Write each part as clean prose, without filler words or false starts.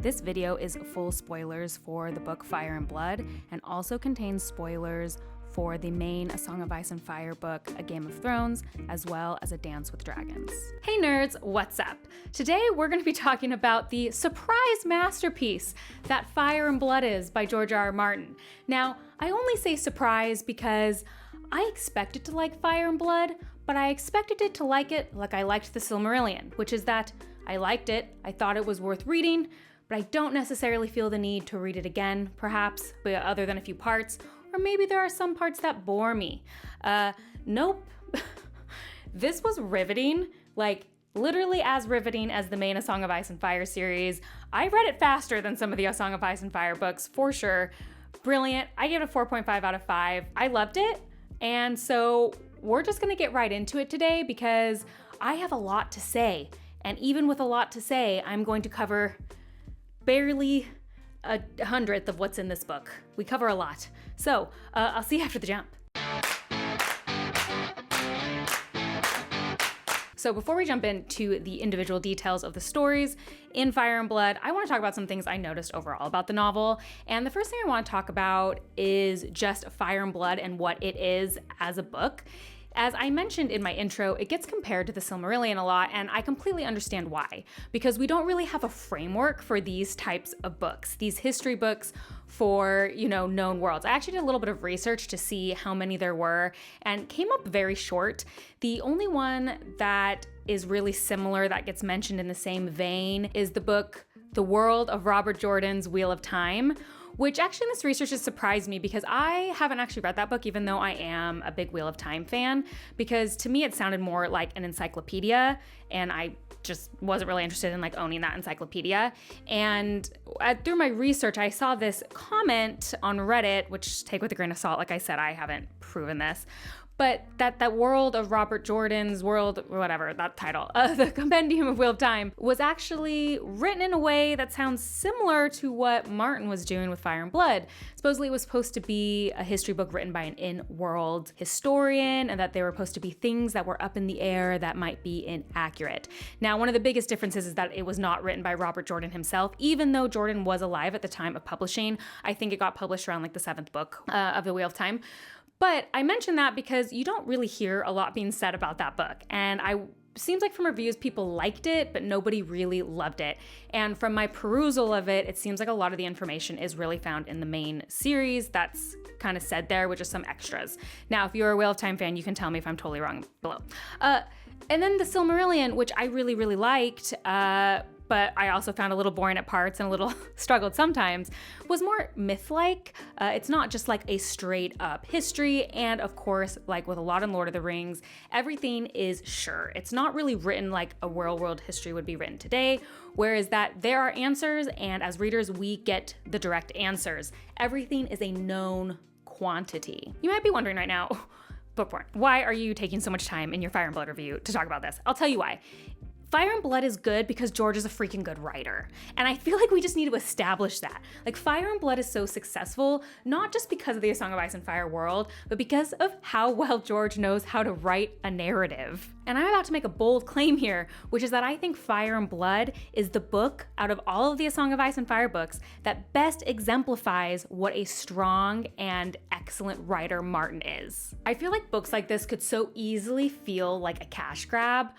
This video is full spoilers for the book Fire and Blood and also contains spoilers for the main A Song of Ice and Fire book, A Game of Thrones, as well as A Dance with Dragons. Hey nerds, what's up? Today we're going to be talking about the surprise masterpiece that Fire and Blood is by George R.R. Martin. Now, I only say surprise because I expected to like Fire and Blood, but I expected it to like it like I liked The Silmarillion, which is that I liked it, I thought it was worth reading, but I don't necessarily feel the need to read it again, perhaps, but other than a few parts, or maybe there are some parts that bore me. Nope. This was riveting, like literally as riveting as the main A Song of Ice and Fire series. I read it faster than some of the A Song of Ice and Fire books, for sure. Brilliant. I give it a 4.5 out of 5. I loved it, and so we're just gonna get right into it today because I have a lot to say, and even with a lot to say, I'm going to cover barely a hundredth of what's in this book. We cover a lot. So, I'll see you after the jump. So before we jump into the individual details of the stories in Fire and Blood, I want to talk about some things I noticed overall about the novel. And the first thing I want to talk about is just Fire and Blood and what it is as a book. As I mentioned in my intro, it gets compared to The Silmarillion a lot, and I completely understand why. Because we don't really have a framework for these types of books, these history books for, known worlds. I actually did a little bit of research to see how many there were and came up very short. The only one that is really similar that gets mentioned in the same vein is the book The World of Robert Jordan's Wheel of Time, which actually in this research has surprised me because I haven't actually read that book, even though I am a big Wheel of Time fan, because to me it sounded more like an encyclopedia, and I just wasn't really interested in owning that encyclopedia. And through my research, I saw this comment on Reddit, which take with a grain of salt. Like I said, I haven't proven this, but that World of Robert Jordan's World, whatever, that title, the Compendium of Wheel of Time, was actually written in a way that sounds similar to what Martin was doing with Fire and Blood. Supposedly it was supposed to be a history book written by an in-world historian, and that there were supposed to be things that were up in the air that might be inaccurate. Now, one of the biggest differences is that it was not written by Robert Jordan himself, even though Jordan was alive at the time of publishing. I think it got published around the 7th book of the Wheel of Time. But I mention that because you don't really hear a lot being said about that book. And seems like from reviews, people liked it, but nobody really loved it. And from my perusal of it, it seems like a lot of the information is really found in the main series that's kind of said there, with just some extras. Now, if you're a Wheel of Time fan, you can tell me if I'm totally wrong below. And then The Silmarillion, which I really, really liked, but I also found a little boring at parts and a little struggled sometimes, was more myth-like. It's not just a straight up history. And of course, with a lot in Lord of the Rings, everything is sure. It's not really written like a world history would be written today, whereas that there are answers, and as readers, we get the direct answers. Everything is a known quantity. You might be wondering right now, Bookborn, why are you taking so much time in your Fire and Blood review to talk about this? I'll tell you why. Fire and Blood is good because George is a freaking good writer. And I feel like we just need to establish that. Fire and Blood is so successful, not just because of the A Song of Ice and Fire world, but because of how well George knows how to write a narrative. And I'm about to make a bold claim here, which is that I think Fire and Blood is the book out of all of the A Song of Ice and Fire books that best exemplifies what a strong and excellent writer Martin is. I feel like books like this could so easily feel like a cash grab,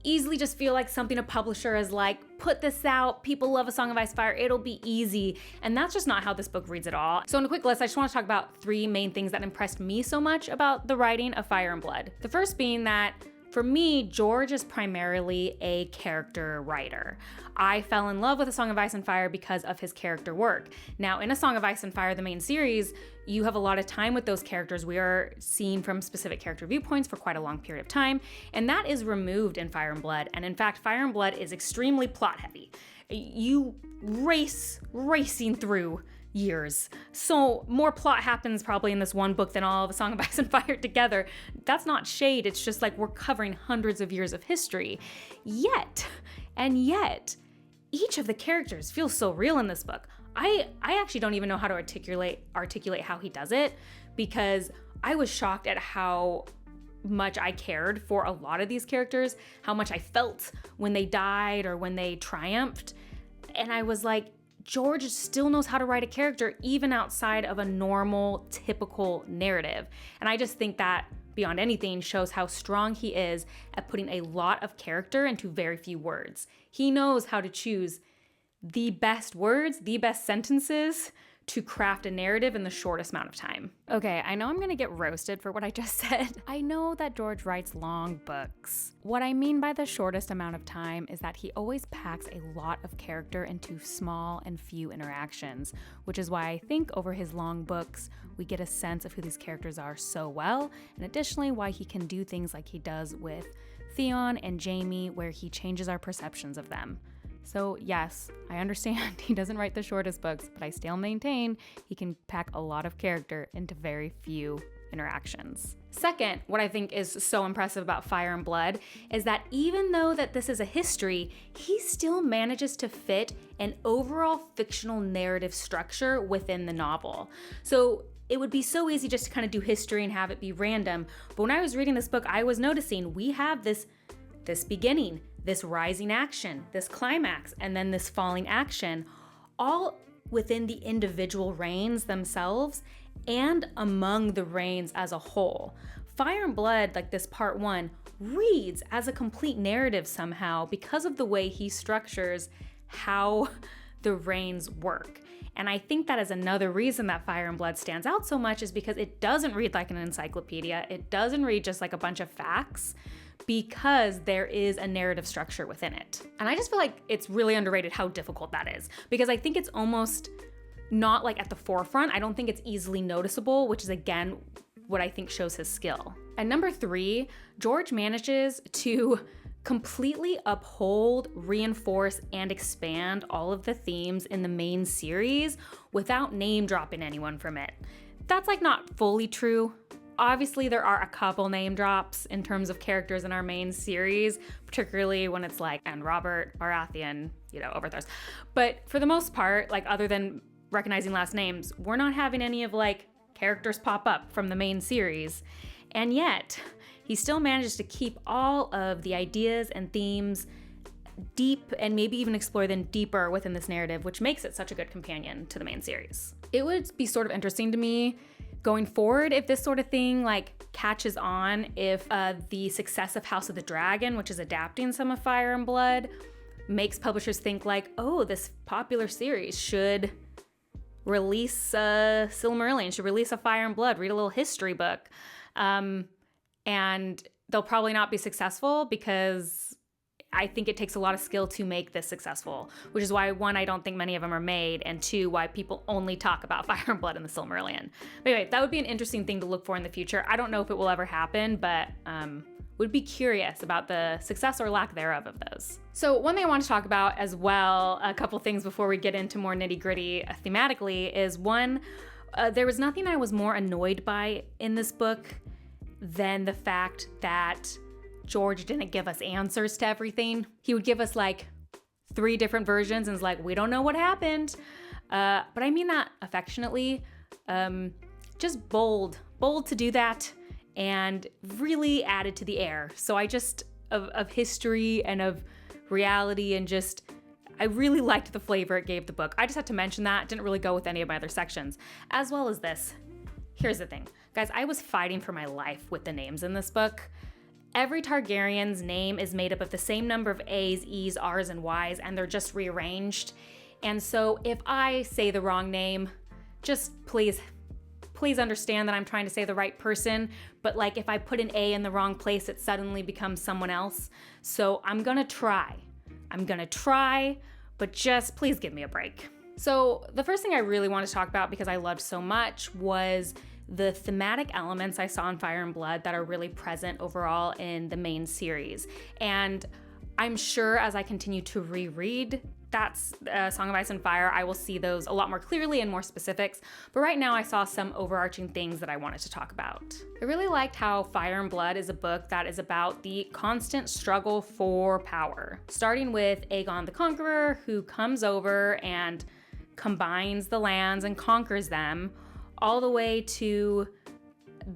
easily just feel like something a publisher is put this out, people love A Song of Ice and Fire, it'll be easy. And that's just not how this book reads at all. So in a quick list, I just want to talk about 3 main things that impressed me so much about the writing of Fire and Blood. The first being that, for me, George is primarily a character writer. I fell in love with A Song of Ice and Fire because of his character work. Now, in A Song of Ice and Fire, the main series, you have a lot of time with those characters. We are seen from specific character viewpoints for quite a long period of time, and that is removed in Fire and Blood. And in fact, Fire and Blood is extremely plot heavy. You racing through years. So more plot happens probably in this one book than all of A Song of Ice and Fire together. That's not shade, it's just we're covering hundreds of years of history. Yet, each of the characters feels so real in this book. I actually don't even know how to articulate how he does it, because I was shocked at how much I cared for a lot of these characters, how much I felt when they died or when they triumphed. And I was like, George still knows how to write a character even outside of a normal, typical narrative. And I just think that, beyond anything, shows how strong he is at putting a lot of character into very few words. He knows how to choose the best words, the best sentences to craft a narrative in the shortest amount of time. Okay, I know I'm gonna get roasted for what I just said. I know that George writes long books. What I mean by the shortest amount of time is that he always packs a lot of character into small and few interactions, which is why I think over his long books, we get a sense of who these characters are so well, and additionally why he can do things like he does with Theon and Jaime, where he changes our perceptions of them. So yes, I understand he doesn't write the shortest books, but I still maintain he can pack a lot of character into very few interactions. Second, what I think is so impressive about Fire and Blood is that even though that this is a history, he still manages to fit an overall fictional narrative structure within the novel. So it would be so easy just to kind of do history and have it be random, but when I was reading this book, I was noticing we have this beginning, this rising action, this climax, and then this falling action, all within the individual reigns themselves and among the reigns as a whole. Fire and Blood, like this part 1, reads as a complete narrative somehow because of the way he structures how the reigns work. And I think that is another reason that Fire and Blood stands out so much, is because it doesn't read like an encyclopedia. It doesn't read just like a bunch of facts, because there is a narrative structure within it. And I just feel like it's really underrated how difficult that is, because I think it's almost not like at the forefront. I don't think it's easily noticeable, which is again what I think shows his skill. And number 3, George manages to completely uphold, reinforce, and expand all of the themes in the main series without name dropping anyone from it. That's like not fully true. Obviously, there are a couple name drops in terms of characters in our main series, particularly when it's like, and Robert Baratheon, overthrows. But for the most part, like other than recognizing last names, we're not having any of like characters pop up from the main series. And yet, he still manages to keep all of the ideas and themes deep and maybe even explore them deeper within this narrative, which makes it such a good companion to the main series. It would be sort of interesting to me going forward if this sort of thing like catches on, if the success of House of the Dragon, which is adapting some of Fire and Blood, makes publishers think like, oh, this popular series should release Silmarillion, should release a Fire and Blood, read a little history book. And they'll probably not be successful because I think it takes a lot of skill to make this successful, which is why, 1, I don't think many of them are made, and 2, why people only talk about Fire and Blood and the Silmarillion. But anyway, that would be an interesting thing to look for in the future. I don't know if it will ever happen, but would be curious about the success or lack thereof of those. So one thing I want to talk about as well, a couple things before we get into more nitty-gritty thematically, is 1, there was nothing I was more annoyed by in this book than the fact that George didn't give us answers to everything. He would give us like 3 different versions and is like, we don't know what happened. But I mean that affectionately. Just bold to do that, and really added to the air. So I just, of history and of reality, and just, I really liked the flavor it gave the book. I just had to mention that. It didn't really go with any of my other sections. As well as this. Here's the thing. Guys, I was fighting for my life with the names in this book. Every Targaryen's name is made up of the same number of A's, E's, R's, and Y's, and they're just rearranged. And so if I say the wrong name, just please understand that I'm trying to say the right person. But like if I put an A in the wrong place, it suddenly becomes someone else. So I'm gonna try, but just please give me a break. So the first thing I really want to talk about, because I loved so much, was the thematic elements I saw in Fire and Blood that are really present overall in the main series. And I'm sure as I continue to reread that's Song of Ice and Fire, I will see those a lot more clearly and more specifics. But right now I saw some overarching things that I wanted to talk about. I really liked how Fire and Blood is a book that is about the constant struggle for power. Starting with Aegon the Conqueror, who comes over and combines the lands and conquers them, all the way to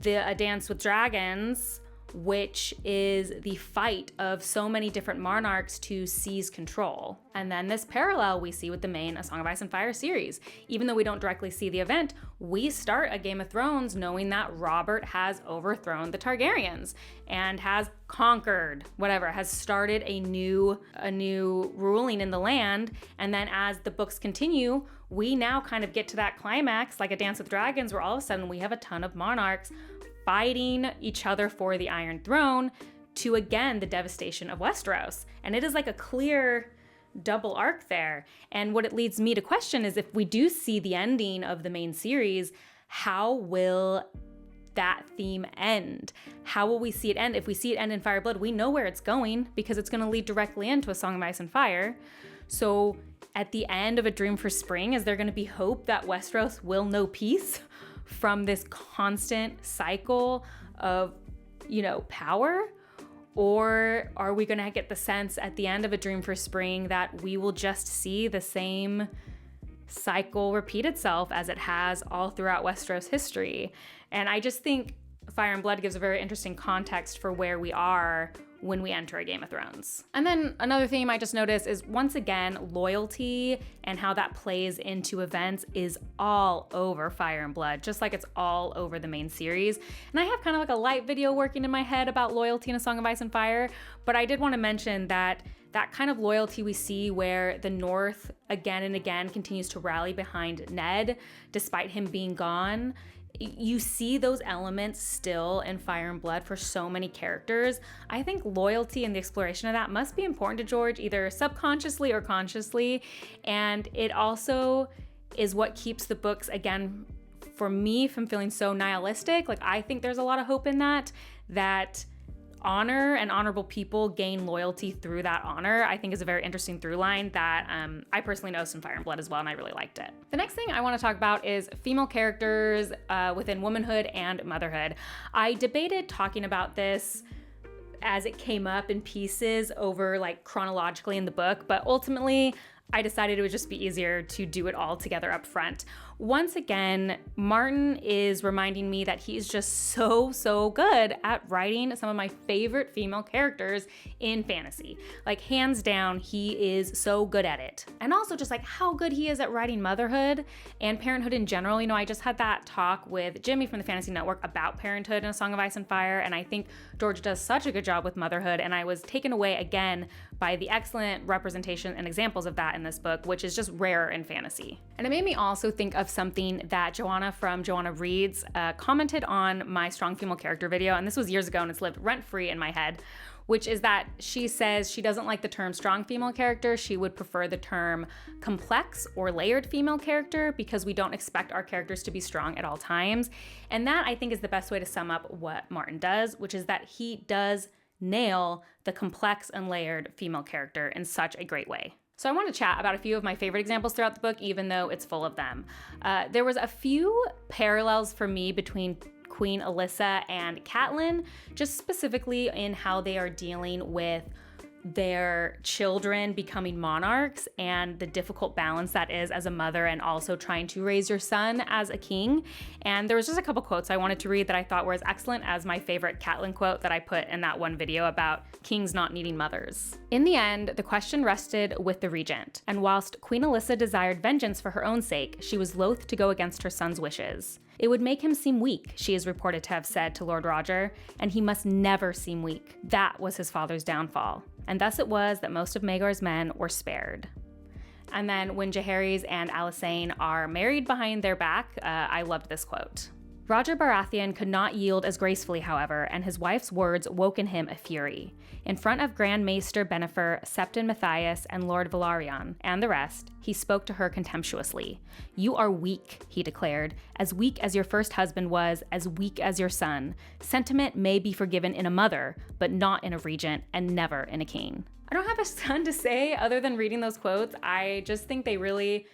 A Dance with Dragons, which is the fight of so many different monarchs to seize control. And then this parallel we see with the main A Song of Ice and Fire series. Even though we don't directly see the event, we start a Game of Thrones knowing that Robert has overthrown the Targaryens and has conquered, has started a new ruling in the land. And then as the books continue, we now kind of get to that climax, like a Dance with Dragons, where all of a sudden we have a ton of monarchs fighting each other for the Iron Throne to, again, the devastation of Westeros. And it is like a clear double arc there. And what it leads me to question is, if we do see the ending of the main series, how will that theme end? How will we see it end? If we see it end in Fire and Blood, we know where it's going because it's going to lead directly into A Song of Ice and Fire. So at the end of A Dream for Spring, is there going to be hope that Westeros will know peace from this constant cycle of, power? Or are we going to get the sense at the end of A Dream for Spring that we will just see the same cycle repeat itself as it has all throughout Westeros history? And I just think Fire and Blood gives a very interesting context for where we are when we enter a Game of Thrones. And then another theme I just noticed is, once again, loyalty and how that plays into events is all over Fire and Blood, just like it's all over the main series. And I have kind of like a light video working in my head about loyalty in A Song of Ice and Fire, but I did want to mention that kind of loyalty we see where the North again and again continues to rally behind Ned despite him being gone. You see those elements still in Fire and Blood for so many characters. I think loyalty and the exploration of that must be important to George, either subconsciously or consciously. And it also is what keeps the books, again, for me, from feeling so nihilistic. Like, I think there's a lot of hope in that honor and honorable people gain loyalty through that honor, I think is a very interesting through line that I personally noticed in Fire and Blood as well, and I really liked it. The next thing I want to talk about is female characters within womanhood and motherhood. I debated talking about this as it came up in pieces over chronologically in the book, but ultimately I decided it would just be easier to do it all together up front. Once again, Martin is reminding me that he's just so good at writing some of my favorite female characters in fantasy. Hands down, he is so good at it. And also just how good he is at writing motherhood and parenthood in general. I just had that talk with Jimmy from the Fantasy Network about parenthood in A Song of Ice and Fire, and I think George does such a good job with motherhood, and I was taken away again by the excellent representation and examples of that in this book, which is just rare in fantasy. And it made me also think of something that Joanna from Joanna Reads commented on my strong female character video, and this was years ago and it's lived rent-free in my head, which is that she says she doesn't like the term strong female character. She would prefer the term complex or layered female character because we don't expect our characters to be strong at all times. And that, I think, is the best way to sum up what Martin does, which is that he does nail the complex and layered female character in such a great way. So I want to chat about a few of my favorite examples throughout the book, even though it's full of them. There was a few parallels for me between Queen Alyssa and Catelyn, just specifically in how they are dealing with their children becoming monarchs and the difficult balance that is as a mother and also trying to raise your son as a king. And there was just a couple quotes I wanted to read that I thought were as excellent as my favorite Catelyn quote that I put in that one video about kings not needing mothers. In the end, the question rested with the regent, and whilst Queen Alyssa desired vengeance for her own sake, she was loath to go against her son's wishes. It would make him seem weak, she is reported to have said to Lord Roger, and he must never seem weak. That was his father's downfall. And thus it was that most of Maegor's men were spared. And then when Jaehaerys and Alysanne are married behind their back, I loved this quote. Roger Baratheon could not yield as gracefully, however, and his wife's words woke in him a fury. In front of Grand Maester Bennifer, Septon Matthias, and Lord Velaryon, and the rest, he spoke to her contemptuously. "You are weak," he declared, "as weak as your first husband was, as weak as your son. Sentiment may be forgiven in a mother, but not in a regent, and never in a king." I don't have a ton to say other than reading those quotes. I just think they really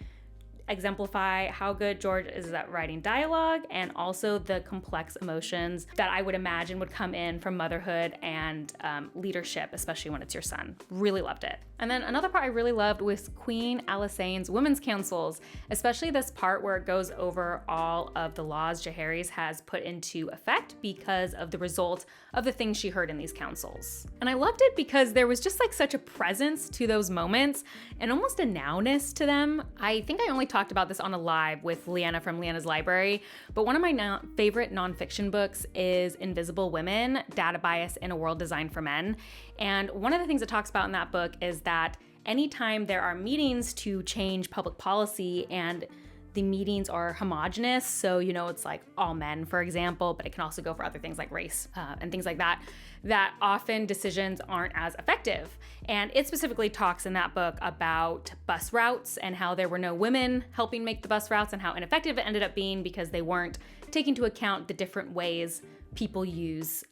exemplify how good George is at writing dialogue and also the complex emotions that I would imagine would come in from motherhood and leadership, especially when it's your son. Really loved it. And then another part I really loved was Queen Alysanne's women's councils, especially this part where it goes over all of the laws Jaehaerys has put into effect because of the result of the things she heard in these councils. And I loved it because there was just like such a presence to those moments and almost a nowness to them. I think I only talked about this on a live with Leanna from Leanna's Library, but one of my favorite nonfiction books is Invisible Women, Data Bias in a World Designed for Men. And one of the things it talks about in that book is that anytime there are meetings to change public policy and the meetings are homogenous, so it's like all men, for example, but it can also go for other things like race and things like that, that often decisions aren't as effective. And it specifically talks in that book about bus routes and how there were no women helping make the bus routes and how ineffective it ended up being because they weren't taking into account the different ways people use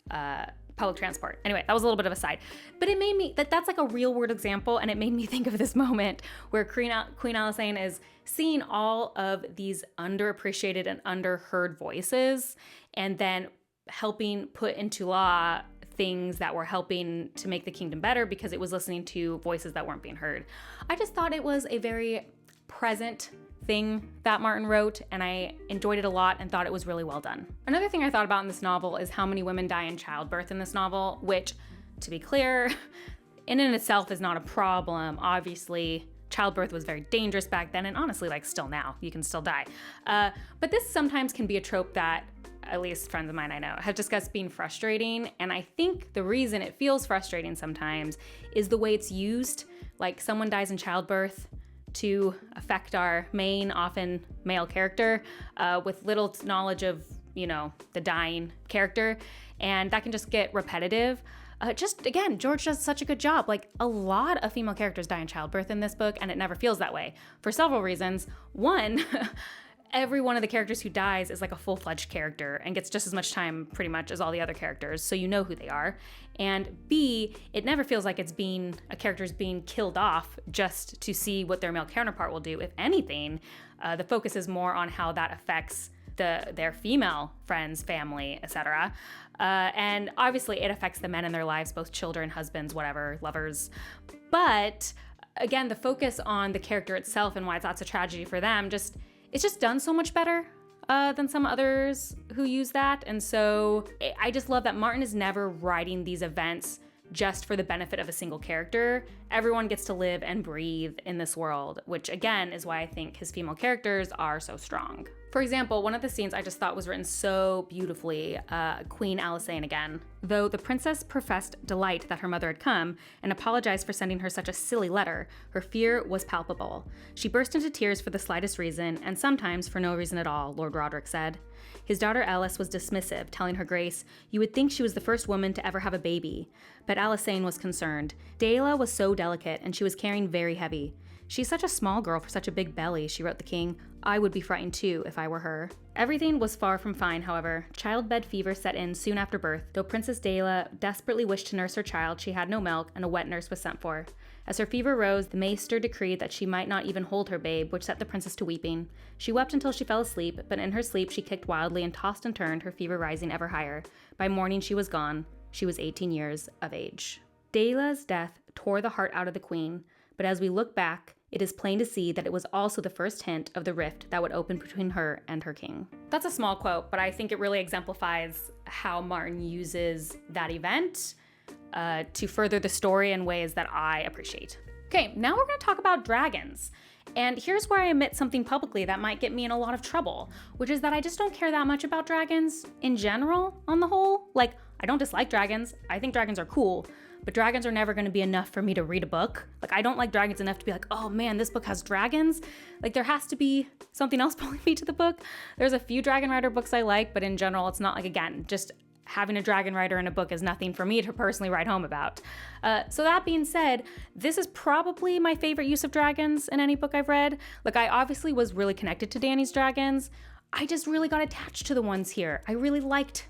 public transport. Anyway, that was a little bit of a side, but it made me, that's like a real world example, and it made me think of this moment where Queen Alysanne is seeing all of these underappreciated and underheard voices and then helping put into law things that were helping to make the kingdom better because it was listening to voices that weren't being heard. I just thought it was a very present thing that Martin wrote, and I enjoyed it a lot and thought it was really well done. Another thing I thought about in this novel is how many women die in childbirth in this novel, which, to be clear, in and itself is not a problem. Obviously, childbirth was very dangerous back then, and honestly, like still now, you can still die. But this sometimes can be a trope that at least friends of mine I know have discussed being frustrating, and I think the reason it feels frustrating sometimes is the way it's used. Like someone dies in childbirth to affect our main, often male character with little knowledge of, the dying character. And that can just get repetitive. Again, George does such a good job. Like a lot of female characters die in childbirth in this book, and it never feels that way for several reasons. One, every one of the characters who dies is like a full-fledged character and gets just as much time pretty much as all the other characters, so you know who they are. And B, it never feels like a character's being killed off just to see what their male counterpart will do. If anything, the focus is more on how that affects their female friends, family, etc. And obviously it affects the men in their lives, both children, husbands, whatever, lovers. But again, the focus on the character itself and why that's a tragedy for them, it's just done so much better than some others who use that. And so I just love that Martin is never writing these events just for the benefit of a single character. Everyone gets to live and breathe in this world, which again is why I think his female characters are so strong. For example, one of the scenes I just thought was written so beautifully, Queen Alysanne again. Though the princess professed delight that her mother had come and apologized for sending her such a silly letter, her fear was palpable. She burst into tears for the slightest reason, and sometimes for no reason at all, Lord Roderick said. His daughter Alice was dismissive, telling her grace, "You would think she was the first woman to ever have a baby." But Alysanne was concerned. Daela was so delicate, and she was carrying very heavy. "She's such a small girl for such a big belly," she wrote the king. "I would be frightened too, if I were her." Everything was far from fine, however. Childbed fever set in soon after birth. Though Princess Daela desperately wished to nurse her child, she had no milk, and a wet nurse was sent for. As her fever rose, the maester decreed that she might not even hold her babe, which set the princess to weeping. She wept until she fell asleep, but in her sleep she kicked wildly and tossed and turned, her fever rising ever higher. By morning she was gone. She was 18 years of age. Daela's death tore the heart out of the queen, but as we look back, it is plain to see that it was also the first hint of the rift that would open between her and her king. That's a small quote, but I think it really exemplifies how Martin uses that event to further the story in ways that I appreciate. Okay, now we're going to talk about dragons. And here's where I admit something publicly that might get me in a lot of trouble, which is that I just don't care that much about dragons in general, on the whole. Like, I don't dislike dragons. I think dragons are cool, but dragons are never going to be enough for me to read a book. Like, I don't like dragons enough to be like, oh man, this book has dragons. Like, there has to be something else pulling me to the book. There's a few Dragon Rider books I like, but in general, it's not like, again, just having a dragon rider in a book is nothing for me to personally write home about. So that being said, this is probably my favorite use of dragons in any book I've read. Like, I obviously was really connected to Dany's dragons. I just really got attached to the ones here. I really liked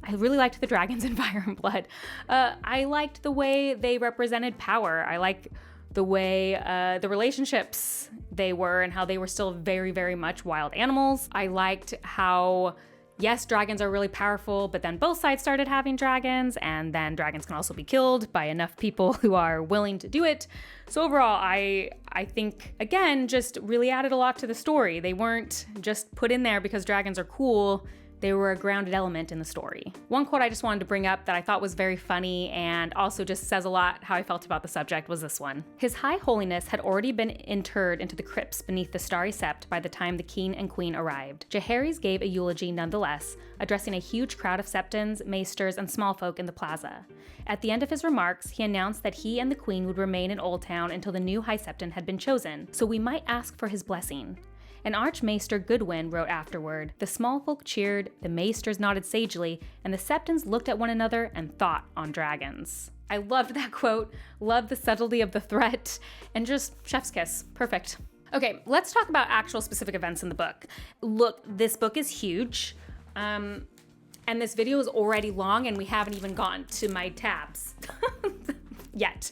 the dragons in Fire and Blood. I liked the way they represented power. I liked the way the relationships they were and how they were still very, very much wild animals. I liked how yes, dragons are really powerful, but then both sides started having dragons, and then dragons can also be killed by enough people who are willing to do it. So overall, I think, again, just really added a lot to the story. They weren't just put in there because dragons are cool. They were a grounded element in the story. One quote I just wanted to bring up that I thought was very funny and also just says a lot how I felt about the subject was this one. His High Holiness had already been interred into the crypts beneath the Starry Sept by the time the king and queen arrived. Jaehaerys gave a eulogy nonetheless, addressing a huge crowd of septons, maesters, and small folk in the plaza. At the end of his remarks, he announced that he and the queen would remain in Old Town until the new High Septon had been chosen, so we might ask for his blessing. An Archmaester Goodwin wrote afterward, "The small folk cheered, the maesters nodded sagely, and the septons looked at one another and thought on dragons." I loved that quote, loved the subtlety of the threat, and just chef's kiss. Perfect. Okay, let's talk about actual specific events in the book. Look, this book is huge, and this video is already long, and we haven't even gotten to my tabs yet.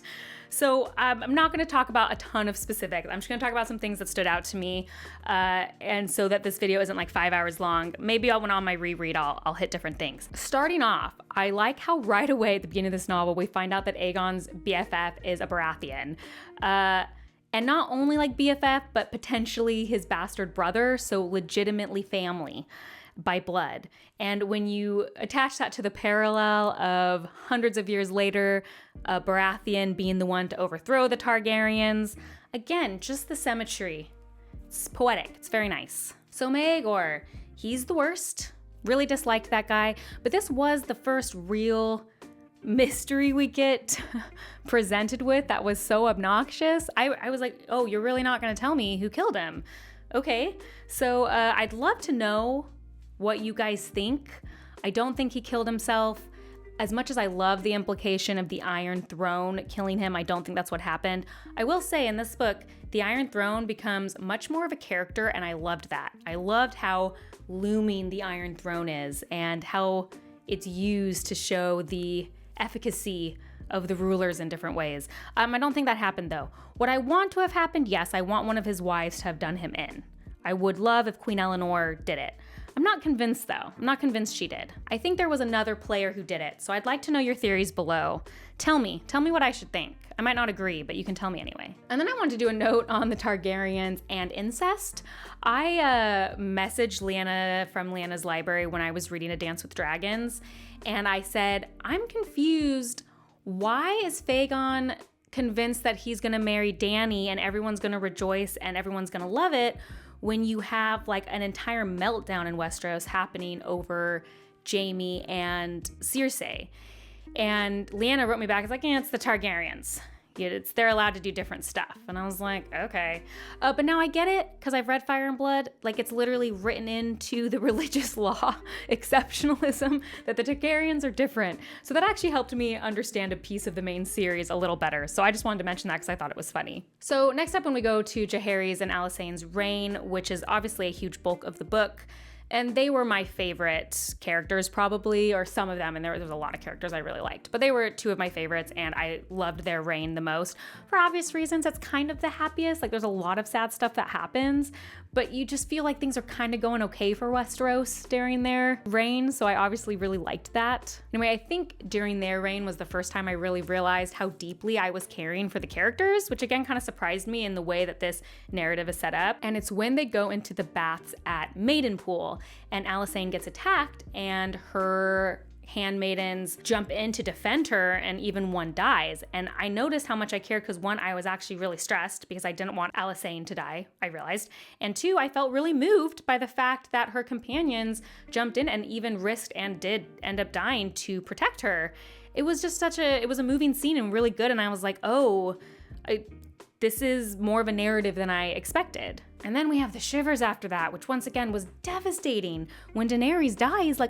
So I'm not going to talk about a ton of specifics. I'm just going to talk about some things that stood out to me, and so that this video isn't like 5 hours long. Maybe when on my reread, I'll hit different things. Starting off, I like how right away at the beginning of this novel, we find out that Aegon's BFF is a Baratheon. And not only like BFF, but potentially his bastard brother, so legitimately family by blood. And when you attach that to the parallel of hundreds of years later, Baratheon being the one to overthrow the Targaryens, again, just the symmetry. It's poetic. It's very nice. So Maegor, he's the worst. Really disliked that guy. But this was the first real mystery we get presented with that was so obnoxious. I was like, oh, you're really not going to tell me who killed him? Okay. So I'd love to know what you guys think. I don't think he killed himself. As much as I love the implication of the Iron Throne killing him, I don't think that's what happened. I will say in this book, the Iron Throne becomes much more of a character, and I loved that. I loved how looming the Iron Throne is and how it's used to show the efficacy of the rulers in different ways. I don't think that happened though. What I want to have happened, yes, I want one of his wives to have done him in. I would love if Queen Eleanor did it. I'm not convinced though. I'm not convinced she did. I think there was another player who did it, so I'd like to know your theories below. Tell me what I should think. I might not agree, but you can tell me anyway. And then I wanted to do a note on the Targaryens and incest. I messaged Leanna from Leanna's library when I was reading A Dance with Dragons, and I said, I'm confused. Why is Fagon convinced that he's gonna marry Dany and everyone's gonna rejoice and everyone's gonna love it, when you have like an entire meltdown in Westeros happening over Jaime and Cersei? And Leanna wrote me back, it's like, yeah, it's the Targaryens. They're allowed to do different stuff. And I was like, okay. But now I get it, because I've read Fire and Blood. Like, it's literally written into the religious law, exceptionalism, that the Targaryens are different. So that actually helped me understand a piece of the main series a little better. So I just wanted to mention that because I thought it was funny. So next up, when we go to Jaehaerys and Alysanne's reign, which is obviously a huge bulk of the book, and they were my favorite characters probably, or some of them, and there was a lot of characters I really liked, but they were two of my favorites, and I loved their reign the most. For obvious reasons, it's kind of the happiest. Like, there's a lot of sad stuff that happens, but you just feel like things are kind of going okay for Westeros during their reign, so I obviously really liked that. Anyway, I think during their reign was the first time I really realized how deeply I was caring for the characters, which again kind of surprised me in the way that this narrative is set up. And it's when they go into the baths at Maidenpool, and Alysanne gets attacked, and her handmaidens jump in to defend her, and even one dies. And I noticed how much I cared because one, I was actually really stressed because I didn't want Alysanne to die, I realized. And two, I felt really moved by the fact that her companions jumped in and even risked and did end up dying to protect her. It was just it was a moving scene and really good. And I was like, oh, this is more of a narrative than I expected. And then we have the shivers after that, which once again was devastating. When Daenerys dies,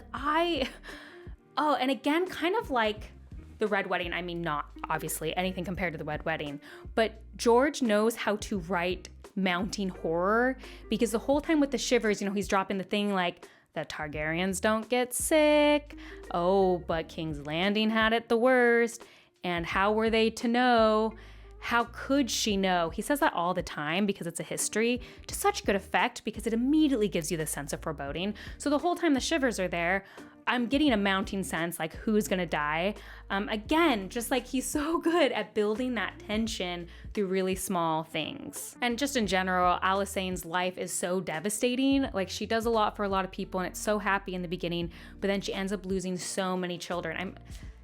and again, kind of like the Red Wedding. I mean, not obviously anything compared to the Red Wedding, but George knows how to write mounting horror, because the whole time with the shivers, he's dropping the thing like, the Targaryens don't get sick. Oh, but King's Landing had it the worst. And how were they to know? How could she know? He says that all the time because it's a history, to such good effect because it immediately gives you this sense of foreboding. So the whole time the shivers are there, I'm getting a mounting sense like who's gonna die. Again, just like he's so good at building that tension through really small things. And just in general, Alysanne's life is so devastating. Like she does a lot for a lot of people and it's so happy in the beginning, but then she ends up losing so many children.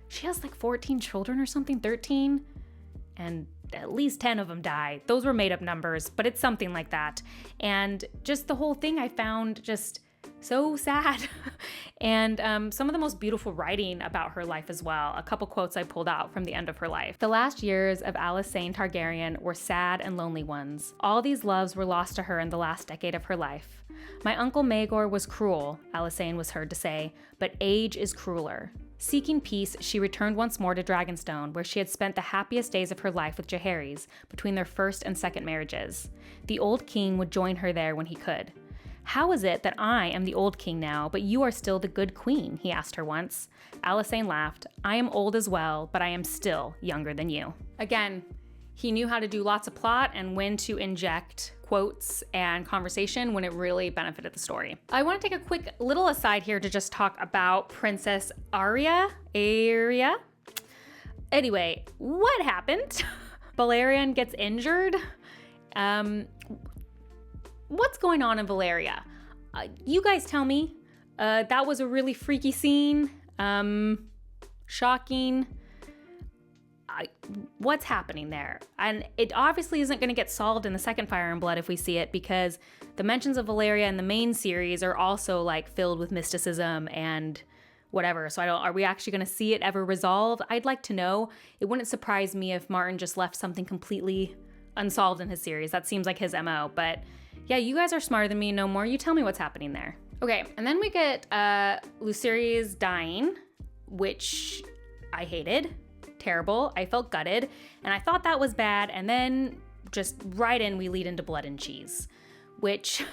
She has like 14 children or something, 13, and at least 10 of them die. Those were made up numbers, but it's something like that. And just the whole thing I found just so sad. And some of the most beautiful writing about her life as well. A couple quotes I pulled out from the end of her life. The last years of Alysanne Targaryen were sad and lonely ones. All these loves were lost to her in the last decade of her life. My uncle Maegor was cruel, Alysanne was heard to say, but age is crueler. Seeking peace, she returned once more to Dragonstone, where she had spent the happiest days of her life with Jaehaerys between their first and second marriages. The old king would join her there when he could. How is it that I am the old king now, but you are still the good queen? He asked her once. Alysanne laughed. I am old as well, but I am still younger than you. Again, he knew how to do lots of plot and when to inject quotes and conversation when it really benefited the story. I want to take a quick little aside here to just talk about Princess Aerea. Anyway, what happened? Balerion gets injured. What's going on in Valeria? You guys tell me. That was a really freaky scene. Shocking. What's happening there? And it obviously isn't going to get solved in the second Fire and Blood if we see it, because the mentions of Valeria in the main series are also like filled with mysticism and whatever. So are we actually going to see it ever resolved? I'd like to know. It wouldn't surprise me if Martin just left something completely unsolved in his series. That seems like his MO, but yeah, you guys are smarter than me, no more. You tell me what's happening there. Okay, and then we get Lucerys dying, which I hated. Terrible. I felt gutted, and I thought that was bad, and then just right in, we lead into Blood and Cheese, which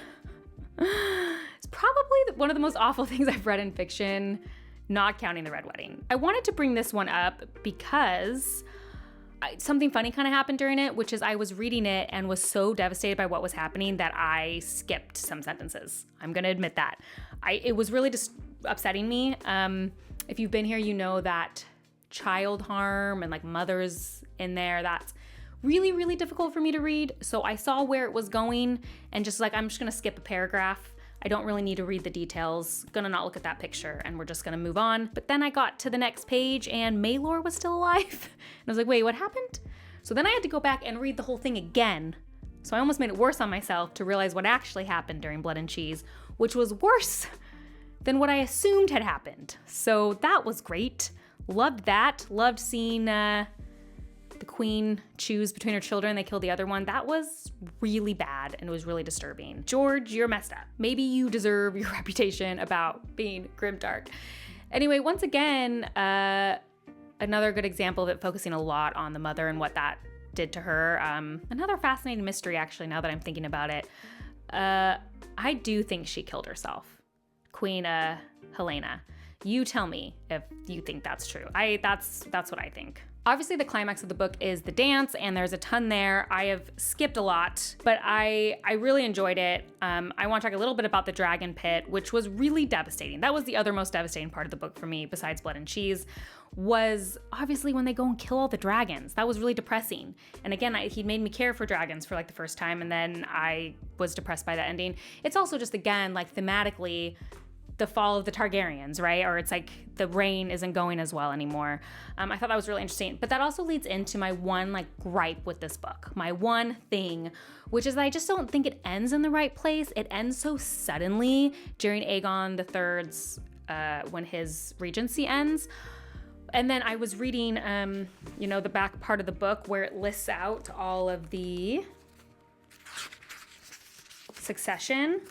is probably one of the most awful things I've read in fiction, not counting the Red Wedding. I wanted to bring this one up because something funny kind of happened during it, which is I was reading it and was so devastated by what was happening that I skipped some sentences. I'm going to admit that. It was really just upsetting me. If you've been here, you know that child harm and like mothers in there, that's really, really difficult for me to read. So I saw where it was going and just like, I'm just going to skip a paragraph. I don't really need to read the details. Gonna not look at that picture and we're just gonna move on. But then I got to the next page and Maegor was still alive. And I was like, wait, what happened? So then I had to go back and read the whole thing again. So I almost made it worse on myself to realize what actually happened during Blood and Cheese, which was worse than what I assumed had happened. So that was great. Loved that. Loved seeing the queen choose between her children. They killed the other one. That was really bad and it was really disturbing. George, you're messed up. Maybe you deserve your reputation about being grimdark. Anyway, once again, another good example of it focusing a lot on the mother and what that did to her. Another fascinating mystery, actually, now that I'm thinking about it. I do think she killed herself. Queen Helena. You tell me if you think that's true. That's what I think. Obviously, the climax of the book is the dance, and there's a ton there. I have skipped a lot, but I really enjoyed it. I want to talk a little bit about the dragon pit, which was really devastating. That was the other most devastating part of the book for me, besides Blood and Cheese, was obviously when they go and kill all the dragons. That was really depressing. And again, he made me care for dragons for like the first time, and then I was depressed by that ending. It's also just, again, like thematically, the fall of the Targaryens, right? Or it's like the reign isn't going as well anymore. I thought that was really interesting. But that also leads into my one like gripe with this book, my one thing, which is that I just don't think it ends in the right place. It ends so suddenly during Aegon III's, when his regency ends. And then I was reading, the back part of the book where it lists out all of the succession.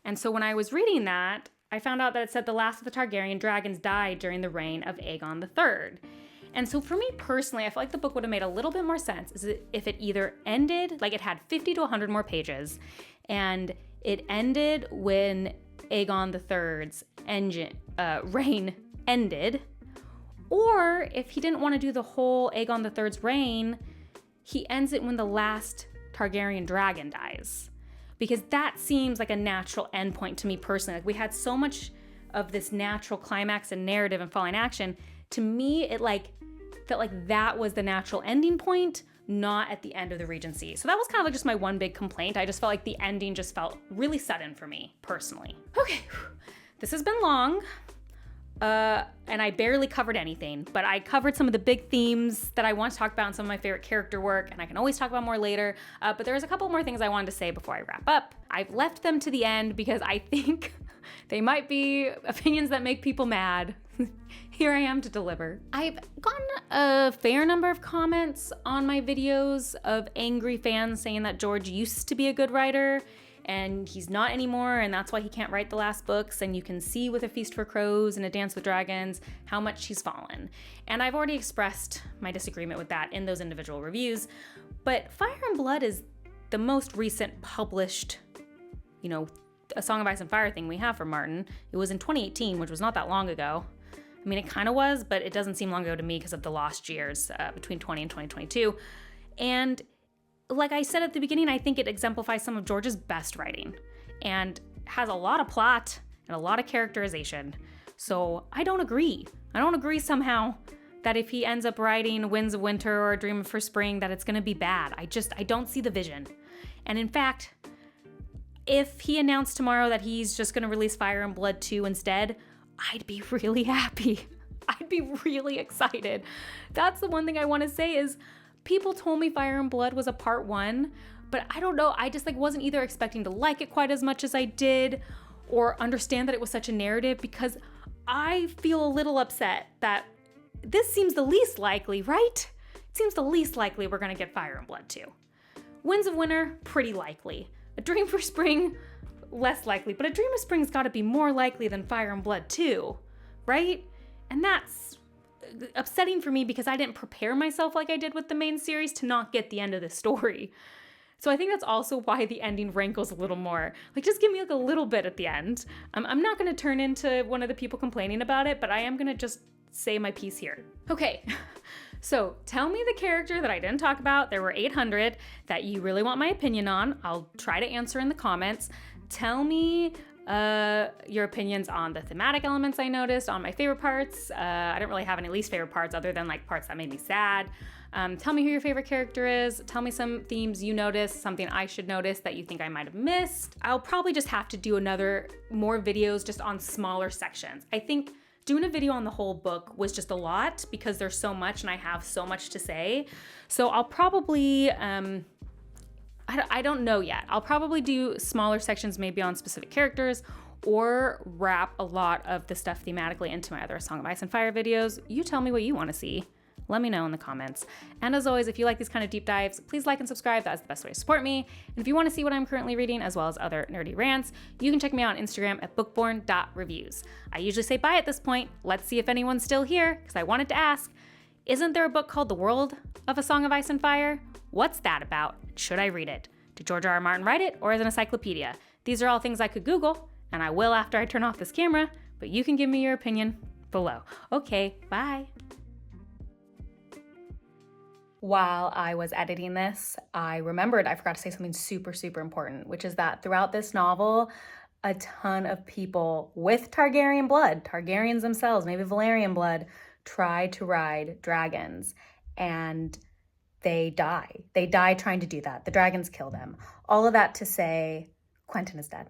And so when I was reading that, I found out that it said the last of the Targaryen dragons died during the reign of Aegon III. And so for me personally, I feel like the book would have made a little bit more sense if it either ended, like it had 50 to 100 more pages, and it ended when Aegon III's reign ended, or if he didn't want to do the whole Aegon III's reign, he ends it when the last Targaryen dragon dies. Because that seems like a natural endpoint to me personally. Like, we had so much of this natural climax and narrative and falling action. To me, it felt like that was the natural ending point, not at the end of the Regency. So that was kind of like just my one big complaint. I just felt like the ending just felt really sudden for me, personally. Okay, this has been long, and I barely covered anything, but I covered some of the big themes that I want to talk about in some of my favorite character work, and I can always talk about more later, but there's a couple more things I wanted to say before I wrap up. I've left them to the end because I think they might be opinions that make people mad. Here I am to deliver. I've gotten a fair number of comments on my videos of angry fans saying that George used to be a good writer and he's not anymore, and that's why he can't write the last books. And you can see with A Feast for Crows and A Dance with Dragons how much he's fallen. And I've already expressed my disagreement with that in those individual reviews. But Fire and Blood is the most recent published, A Song of Ice and Fire thing we have from Martin. It was in 2018, which was not that long ago. I mean, it kind of was, but it doesn't seem long ago to me because of the lost years between 20 and 2022. And like I said at the beginning, I think it exemplifies some of George's best writing and has a lot of plot and a lot of characterization. So I don't agree. I don't agree somehow that if he ends up writing Winds of Winter or A Dream for Spring, that it's going to be bad. I don't see the vision. And in fact, if he announced tomorrow that he's just going to release Fire and Blood 2 instead, I'd be really happy. I'd be really excited. That's the one thing I want to say is people told me Fire and Blood was a part 1, but I don't know. I just wasn't either expecting to like it quite as much as I did or understand that it was such a narrative, because I feel a little upset that this seems the least likely, right? It seems the least likely we're going to get Fire and Blood 2. Winds of Winter, pretty likely. A Dream for Spring, less likely, but A Dream of Spring's got to be more likely than Fire and Blood 2, right? And that's upsetting for me because I didn't prepare myself like I did with the main series to not get the end of the story. So I think that's also why the ending rankles a little more. Just give me a little bit at the end. I'm not going to turn into one of the people complaining about it, but I am going to just say my piece here. Okay. So tell me the character that I didn't talk about. There were 800 that you really want my opinion on. I'll try to answer in the comments. Tell me your opinions on the thematic elements I noticed, on my favorite parts. I didn't really have any least favorite parts other than parts that made me sad. Tell me who your favorite character is. Tell me some themes you noticed, something I should notice that you think I might have missed. I'll probably just have to do more videos just on smaller sections. I think doing a video on the whole book was just a lot because there's so much and I have so much to say. So I'll probably, I don't know yet. I'll probably do smaller sections maybe on specific characters or wrap a lot of the stuff thematically into my other Song of Ice and Fire videos. You tell me what you want to see. Let me know in the comments. And as always, if you like these kind of deep dives, please like and subscribe. That's the best way to support me. And if you want to see what I'm currently reading, as well as other nerdy rants, you can check me out on Instagram at bookborn.reviews. I usually say bye at this point. Let's see if anyone's still here, because I wanted to ask, isn't there a book called The World of A Song of Ice and Fire? What's that about? Should I read it? Did George R. R. Martin write it, or is it an encyclopedia? These are all things I could Google, and I will after I turn off this camera, but you can give me your opinion below. Okay, bye. While I was editing this, I remembered I forgot to say something super, super important, which is that throughout this novel, a ton of people with Targaryen blood, Targaryens themselves, maybe Valyrian blood, try to ride dragons, and they die. They die trying to do that. The dragons kill them. All of that to say, Quentyn is dead.